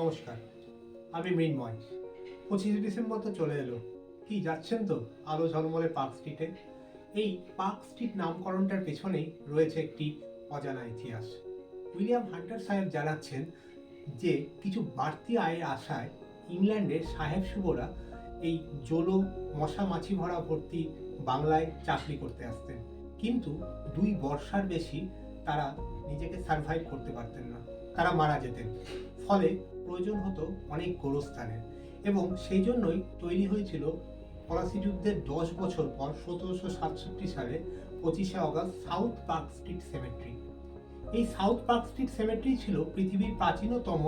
নমস্কার, আমি মৃন্ময়। 25 ডিসেম্বর তো চলে এলো, কি যাচ্ছেন তো আলো ঝলমলে পার্ক স্ট্রিটে। এই পার্ক স্ট্রিট নামকরণটার পেছনেই রয়েছে একটি অজানা ইতিহাস। উইলিয়াম হান্টার সাহেব জানাচ্ছেন যে কিছু বাড়তি আয়ের আশায় ইংল্যান্ডের সাহেব শুভরা এই জোলো মশা মাছি ভরা ভর্তি বাংলায় চাকরি করতে আসতেন, কিন্তু 2 বর্ষার বেশি তারা নিজেকে সার্ভাইভ করতে পারতেন না, তারা মারা যেতেন। ফলে প্রয়োজন হতো অনেক গোরস্থানের, এবং সেই জন্যই তৈরি হয়েছিল ফরাসি যুদ্ধের 10 বছর পর 1767 সালে 25শে August South Park Street cemetery. এই সাউথ পার্ক স্ট্রিট সেমেট্রি ছিল পৃথিবীর প্রাচীনতম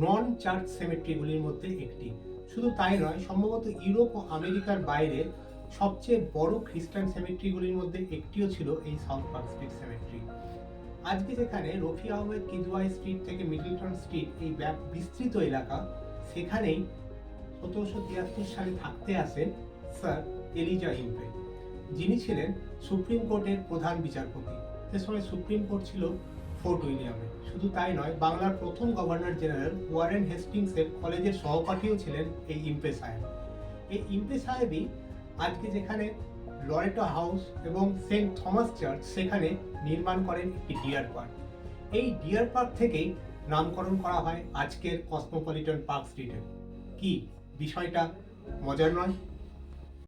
নন চার্চ সেমেট্রিগুলির মধ্যে একটি। শুধু তাই নয়, সম্ভবত ইউরোপ ও আমেরিকার বাইরে সবচেয়ে বড় খ্রিস্টান সেমেট্রিগুলির মধ্যে একটিও ছিল এই সাউথ পার্ক স্ট্রিট সেমেট্রি। আজকে যেখানে রফি আহমেদ কিদওয়াই স্ট্রিট থেকে মিডলটন স্ট্রিট এই বিস্তৃত এলাকা, সেখানেই 1773 সালে থাকতে আসেন স্যার এলিজা ইম্পে, যিনি ছিলেন সুপ্রিম কোর্টের প্রধান বিচারপতি। সে সময় সুপ্রিম কোর্ট ছিল ফোর্ট উইলিয়ামে। শুধু তাই নয়, বাংলার প্রথম গভর্নর জেনারেল ওয়ারেন হেস্টিংসের কলেজের সহপাঠীও ছিলেন এই ইম্পে সাহেব। এই ইম্পে সাহেবই আজকে যেখানে লরেটো হাউস এবং সেন্ট থমাস চার্চ, সেখানে নির্মাণ করেন একটি ডিয়ার পার্ক। এই ডিয়ার পার্ক থেকেই নামকরণ করা হয় আজকের কসমোপলিটন পার্ক স্ট্রিটের। কি বিষয়টা মজার নয়?